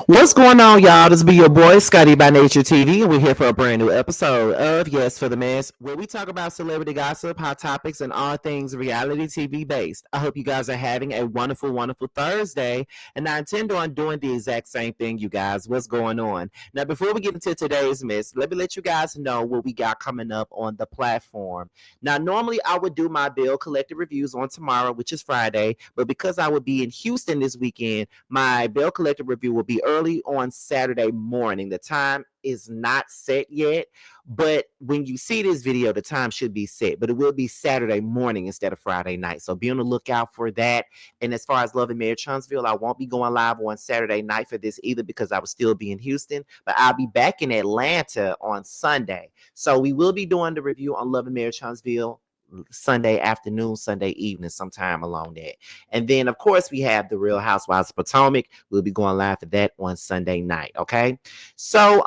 What's going on, y'all? This be your boy, Scotty by Nature TV, and we're here for a brand new episode of Yes for the Mess, where we talk about celebrity gossip, hot topics, and all things reality TV based. I hope you guys are having a wonderful, wonderful Thursday, and I intend on doing the exact same thing, you guys. What's going on? Now, before we get into today's mess, let me let you guys know what we got coming up on the platform. Now, normally I would do my bill collector reviews on tomorrow, which is Friday, but because I would be in Houston this weekend, my bill collector review will be early on Saturday morning. The time is not set yet, but when you see this video, the time should be set, but it will be Saturday morning instead of Friday night. So be on the lookout for that. And as far as Love and Marriage Huntsville, I won't be going live on Saturday night for this either because I will still be in Houston, but I'll be back in Atlanta on Sunday. So we will be doing the review on Love and Marriage Huntsville Sunday afternoon, Sunday evening, sometime along that. And then, of course, we have the Real Housewives of Potomac. We'll be going live for that on Sunday night. Okay. So,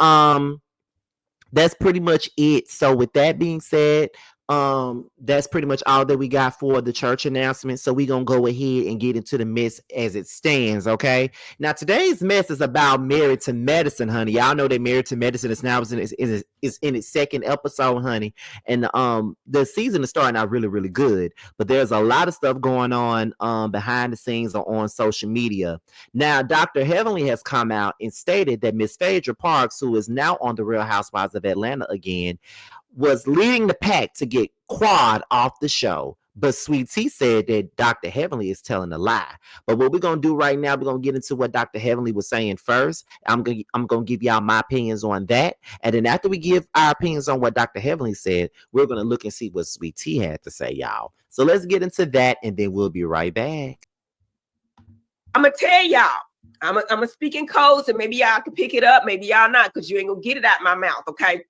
that's pretty much it. So with that being said, that's pretty much all that we got for the church announcement. So we're gonna go ahead and get into the mess as it stands. Okay, now today's mess is about Married to Medicine, honey. Y'all know that Married to Medicine is now is in its second episode, honey, and the season is starting out really, really good, but there's a lot of stuff going on behind the scenes or on social media. Now, Dr. Heavenly has come out and stated that Miss Phaedra Parks, who is now on the Real Housewives of Atlanta again, was leading the pack to get Quad off the show. But Sweet Tea said that Dr. Heavenly is telling a lie. But what we're going to do right now, we're going to get into what Dr. Heavenly was saying first. I'm going to give y'all my opinions on that. And then after we give our opinions on what Dr. Heavenly said, we're going to look and see what Sweet Tea had to say, y'all. So let's get into that, and then we'll be right back. I'm going to tell y'all. I'm going to speak in codes, and maybe y'all can pick it up. Maybe y'all not, because you ain't going to get it out my mouth, okay?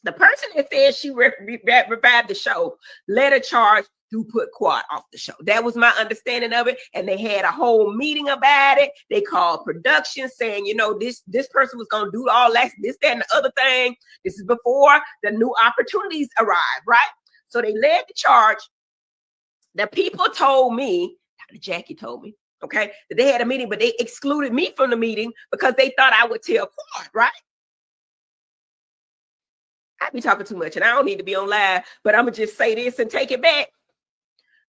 The person that said she revived the show led a charge to put Quad off the show. That was my understanding of it. And they had a whole meeting about it. They called production saying, you know, this person was going to do all that, this, that, and the other thing. This is before the new opportunities arrived, right? So they led the charge. The people told me, Dr. Jackie told me, okay, that they had a meeting, but they excluded me from the meeting because they thought I would tell Quad, right? I be talking too much and I don't need to be on live, but I'm going to just say this and take it back.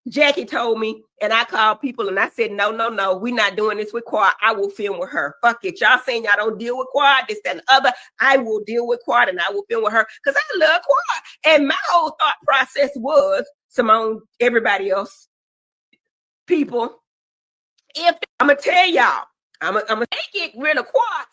Jackie told me, and I called people and I said, no, we're not doing this with Quad. I will film with her. Fuck it. Y'all saying y'all don't deal with Quad, this, that, and the other. I will deal with Quad and I will film with her because I love Quad. And my whole thought process was, Simone, everybody else, people, if I'm going to tell y'all, I'm going to get rid of Quad,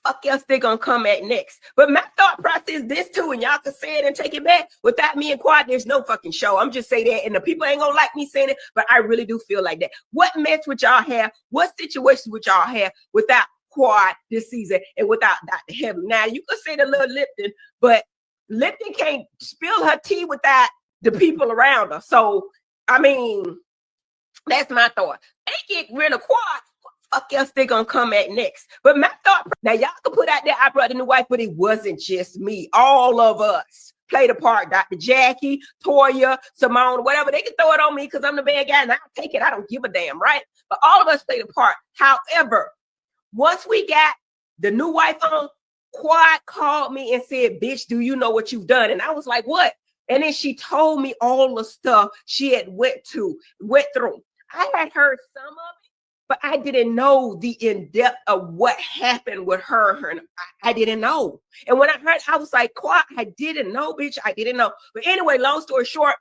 fuck else they gonna come at next. But my thought process is this too, and y'all can say it and take it back. Without me and Quad, there's no fucking show. I'm just saying that, and the people ain't gonna like me saying it, but I really do feel like that. What mess would y'all have? What situations would y'all have without Quad this season and without Dr. Heaven? Now you could say the little Lipton, but Lipton can't spill her tea without the people around her. So I mean, that's my thought. They get rid of Quad. Fuck else they gonna come at next. But my thought, now y'all can put out there, I brought a new wife, but it wasn't just me. All of us played a part. Dr. Jackie, Toya, Simone, whatever. They can throw it on me because I'm the bad guy and I'll take it. I don't give a damn, right? But all of us played a part. However, once we got the new wife on, Quad called me and said, bitch, do you know what you've done? And I was like, what? And then she told me all the stuff she had went through. I had heard some of it, but I didn't know the in-depth of what happened with her. And I didn't know. And when I heard, I was like, Quad, I didn't know, bitch. I didn't know. But anyway, long story short,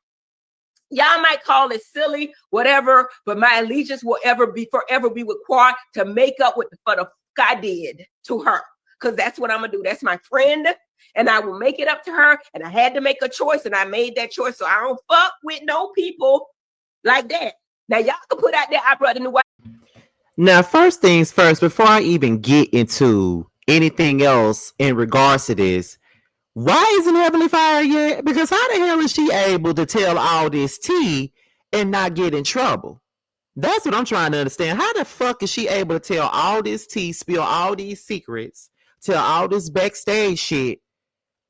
y'all might call it silly, whatever, but my allegiance will forever be with Quad to make up for the fuck I did to her. Because that's what I'm going to do. That's my friend. And I will make it up to her. And I had to make a choice. And I made that choice. So I don't fuck with no people like that. Now, y'all can put out there, I brought a new wife. Now, first things first, before I even get into anything else in regards to this, why isn't Heavenly fired yet? Because how the hell is she able to tell all this tea and not get in trouble? That's what I'm trying to understand. How the fuck is she able to tell all this tea, spill all these secrets, tell all this backstage shit,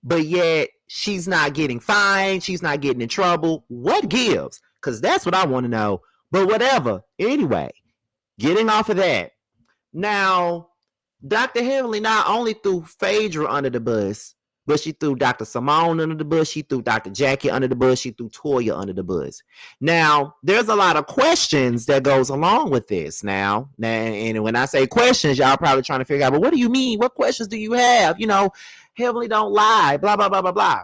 but yet she's not getting fined, she's not getting in trouble? What gives? Because that's what I want to know. But whatever. Anyway, getting off of that. Now, Dr. Heavenly not only threw Phaedra under the bus, but she threw Dr. Simone under the bus. She threw Dr. Jackie under the bus. She threw Toya under the bus. Now, there's a lot of questions that goes along with this. Now, and when I say questions, y'all probably trying to figure out, but what do you mean? What questions do you have? Heavenly don't lie, blah, blah, blah, blah, blah.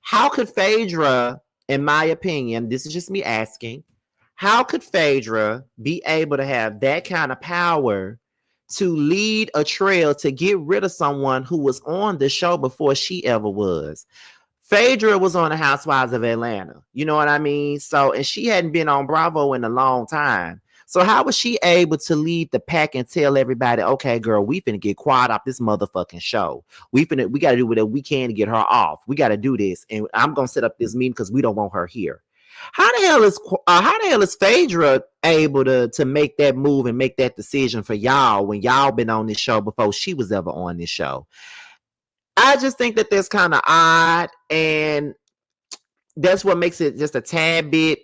How could Phaedra, in my opinion, this is just me asking, how could Phaedra be able to have that kind of power to lead a trail to get rid of someone who was on the show before she ever was? Phaedra was on the Housewives of Atlanta. You know what I mean? So, and she hadn't been on Bravo in a long time. So how was she able to lead the pack and tell everybody, okay, girl, we finna get quiet off this motherfucking show. We gotta do whatever we can to get her off. We gotta do this. And I'm gonna set up this meeting because we don't want her here. How the hell is Phaedra able to make that move and make that decision for y'all when y'all been on this show before she was ever on this show? I just think that that's kind of odd, and that's what makes it just a tad bit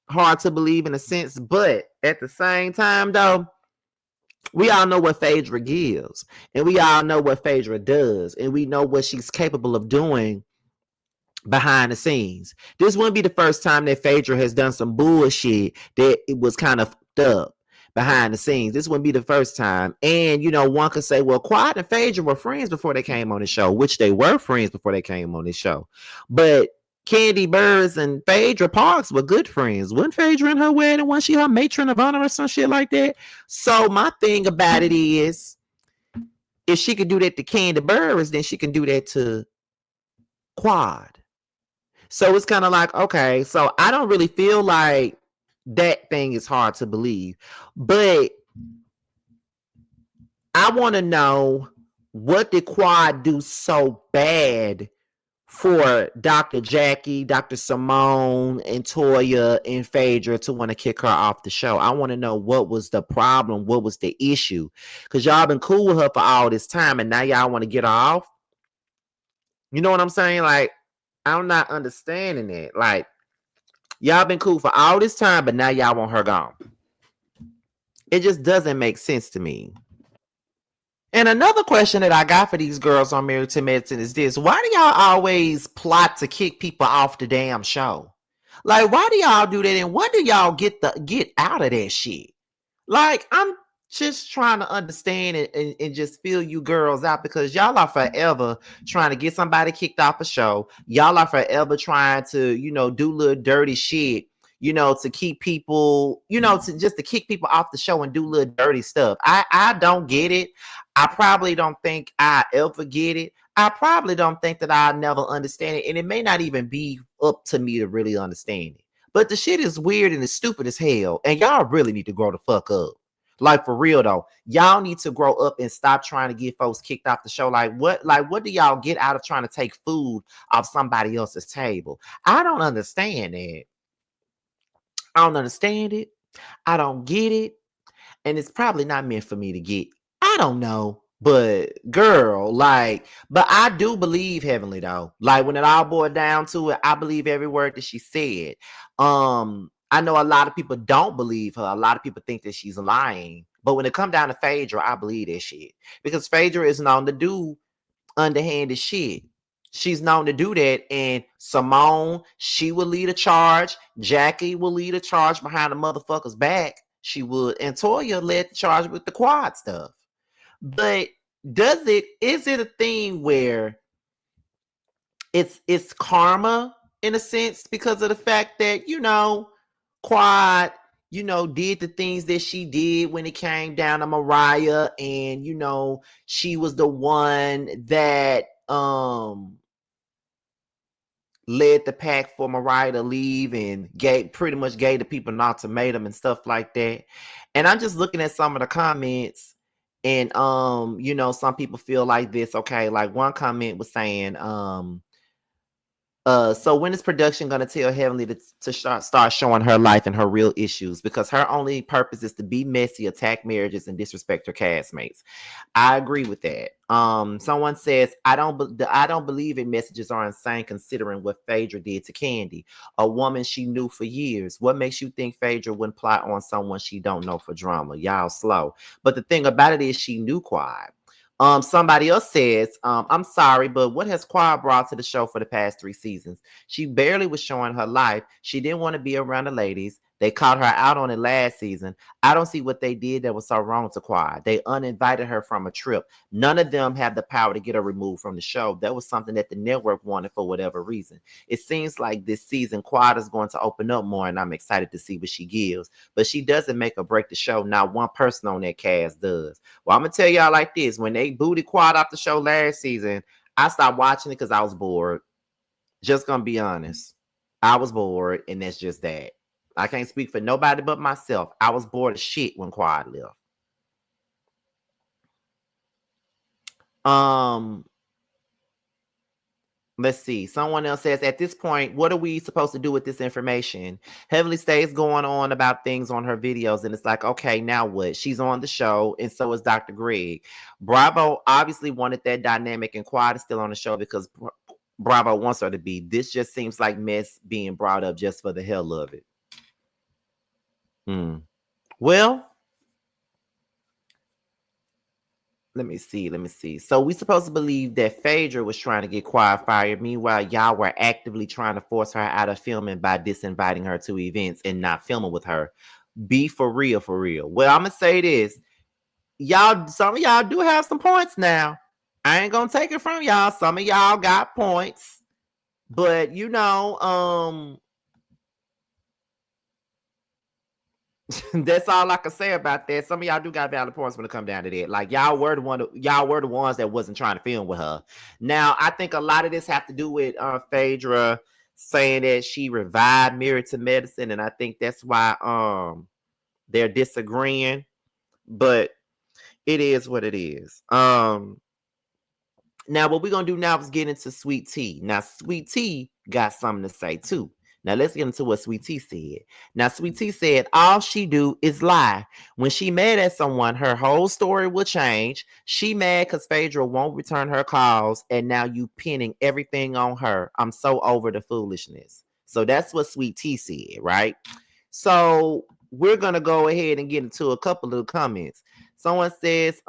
hard to believe in a sense. But at the same time, though, we all know what Phaedra gives, and we all know what Phaedra does, and we know what she's capable of doing behind the scenes. This wouldn't be the first time that Phaedra has done some bullshit that it was kind of fucked up behind the scenes. This wouldn't be the first time. And, one could say, well, Quad and Phaedra were friends before they came on the show, which they were friends before they came on this show. But Candy Burrs and Phaedra Parks were good friends. Wasn't Phaedra in her wedding? Wasn't she her matron of honor or some shit like that? So my thing about it is, if she could do that to Candy Burrs, then she can do that to Quad. So it's kind of like, okay, so I don't really feel like that thing is hard to believe. But I want to know, what did Quad do so bad for Dr. Jackie, Dr. Simone, and Toya and Phaedra to want to kick her off the show? I want to know, what was the problem? What was the issue? Because y'all been cool with her for all this time, and now y'all want to get her off? You know what I'm saying? Like, I'm not understanding it. Like, y'all been cool for all this time, but now y'all want her gone. It just doesn't make sense to me. And another question that I got for these girls on Married to Medicine is this: why do y'all always plot to kick people off the damn show? Like, why do y'all do that? And what do y'all get out of that shit? Like, I'm just trying to understand and just feel you girls out, because y'all are forever trying to get somebody kicked off a show. Y'all are forever trying to, do little dirty shit, to keep people, to kick people off the show and do little dirty stuff. I don't get it. I probably don't think I ever get it. I probably don't think that I'll never understand it. And it may not even be up to me to really understand it. But the shit is weird and it's stupid as hell. And y'all really need to grow the fuck up. Like, for real though. Y'all need to grow up and stop trying to get folks kicked off the show. Like what do y'all get out of trying to take food off somebody else's table? I don't understand that. I don't understand it. I don't get it. And it's probably not meant for me to get. I don't know. But girl, but I do believe Heavenly though. Like, when it all boiled down to it, I believe every word that she said. I know a lot of people don't believe her. A lot of people think that she's lying. But when it comes down to Phaedra, I believe that shit. Because Phaedra is known to do underhanded shit. She's known to do that. And Simone, she will lead a charge. Jackie will lead a charge behind the motherfucker's back. She would. And Toya led the charge with the Quad stuff. But is it a thing where it's karma in a sense, because of the fact that, Quad, did the things that she did when it came down to Mariah, and she was the one that led the pack for Mariah to leave and pretty much gave the people an ultimatum and stuff like that. And I'm just looking at some of the comments, and some people feel like this. Okay, like one comment was saying, So when is production gonna tell Heavenly to start showing her life and her real issues? Because her only purpose is to be messy, attack marriages, and disrespect her castmates. I agree with that. Someone says I don't believe in messages are insane considering what Phaedra did to Candy, a woman she knew for years. What makes you think Phaedra wouldn't plot on someone she don't know for drama? Y'all slow. But the thing about it is she knew Quad. Somebody else says, I'm sorry, but what has Quad brought to the show for the past 3 seasons? She barely was showing her life. She didn't want to be around the ladies. They caught her out on it last season. I don't see what they did that was so wrong to Quad. They uninvited her from a trip. None of them have the power to get her removed from the show. That was something that the network wanted for whatever reason. It seems like this season Quad is going to open up more, and I'm excited to see what she gives. But she doesn't make or break the show. Not one person on that cast does. Well, I'm going to tell y'all like this. When they booted Quad off the show last season, I stopped watching it because I was bored. Just going to be honest. I was bored, and that's just that. I can't speak for nobody but myself. I was bored as shit when Quad left. Let's see. Someone else says, at this point, what are we supposed to do with this information? Heavenly stays going on about things on her videos, and it's like, okay, now what? She's on the show, and so is Dr. Greg. Bravo obviously wanted that dynamic, and Quad is still on the show because Bravo wants her to be. This just seems like mess being brought up just for the hell of it. Well, let me see. So we supposed to believe that Phaedra was trying to get Quad fired. Meanwhile, y'all were actively trying to force her out of filming by disinviting her to events and not filming with her. Be for real, for real. Well, I'm gonna say this. Y'all, some of y'all do have some points now. I ain't gonna take it from y'all. Some of y'all got points. But you know, that's all I can say about that. Some of y'all do got valid points when it come down to that. Like y'all were the ones that wasn't trying to film with her. Now, I think a lot of this have to do with Phaedra saying that she revived Married to Medicine, and I think that's why they're disagreeing. But it is what it is. Now what we're gonna do now is get into Sweet Tea. Now, Sweet Tea got something to say too. Now, let's get into what Sweet Tea said. Now, Sweet Tea said, all she do is lie. When she mad at someone, her whole story will change. She mad because Phaedra won't return her calls, and now you pinning everything on her. I'm so over the foolishness. So that's what Sweet Tea said, right? So we're going to go ahead and get into a couple of comments. Someone says,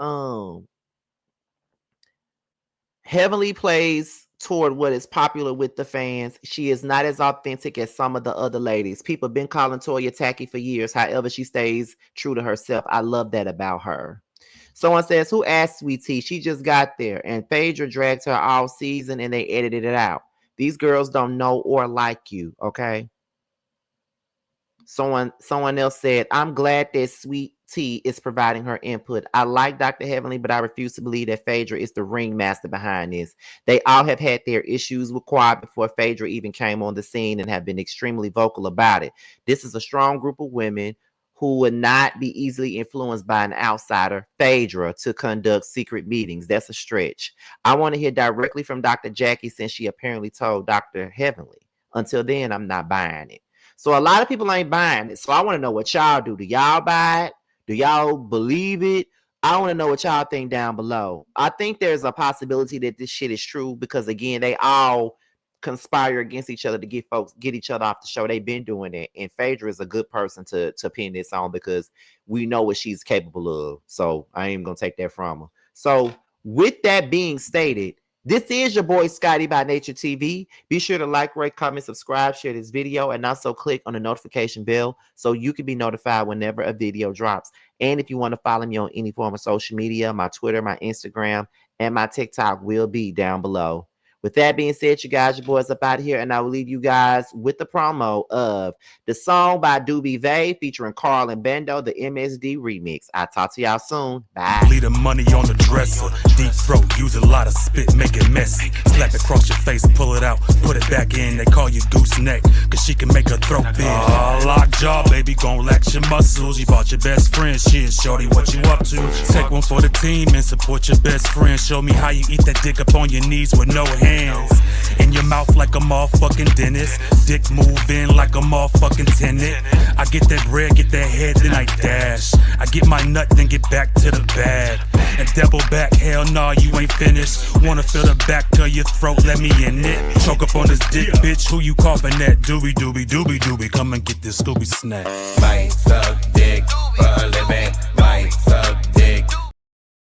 Heavenly plays toward what is popular with the fans. She is not as authentic as some of the other ladies. People been calling Toya tacky for years. However, she stays true to herself. I love that about her. Someone says, who asked Sweet Tea? She just got there, and Phaedra dragged her all season, and they edited it out. These girls don't know or like you, okay? Someone else said, I'm glad that Sweet Tea is providing her input. I like Dr. Heavenly, but I refuse to believe that Phaedra is the ringmaster behind this. They all have had their issues with Quad before Phaedra even came on the scene and have been extremely vocal about it. This is a strong group of women who would not be easily influenced by an outsider, Phaedra, to conduct secret meetings. That's a stretch. I want to hear directly from Dr. Jackie since she apparently told Dr. Heavenly. Until then, I'm not buying it. So a lot of people ain't buying it. So I want to know what y'all do. Do y'all buy it? Do y'all believe it? I want to know what y'all think down below. I think there's a possibility that this shit is true because, again, they all conspire against each other to get each other off the show. They've been doing it. And Phaedra is a good person to pin this on because we know what she's capable of. So I ain't going to take that from her. So with that being stated, this is your boy Scotty by Nature TV. Be sure to like, rate, comment, subscribe, share this video, and also click on the notification bell so you can be notified whenever a video drops. And if you want to follow me on any form of social media, my Twitter, my Instagram, and my TikTok will be down below. With that being said, you guys, your boys up out here, and I will leave you guys with the promo of the song by Doobie Vay featuring Carl and Bendo, the MSD remix. I'll talk to y'all soon. Bye. Leave the money on the dresser. Deep throat, use a lot of spit, make it messy. Slap it across your face, pull it out, put it back in. They call you gooseneck, cause she can make her throat big. Lock jaw, baby, gon' lax your muscles. You bought your best friend, shit, shorty, what you up to? Take one for the team and support your best friend. Show me how you eat that dick up on your knees with no hands. In your mouth like a motherfucking dentist. Dick move in like a motherfucking tenant. I get that bread, get that head, then I dash. I get my nut, then get back to the bag. And double back, hell nah, you ain't finished. Wanna feel the back of your throat, let me in it. Choke up on this dick, bitch, who you coughing at? Doobie doobie doobie doobie, come and get this Scooby snack. Might suck dick for a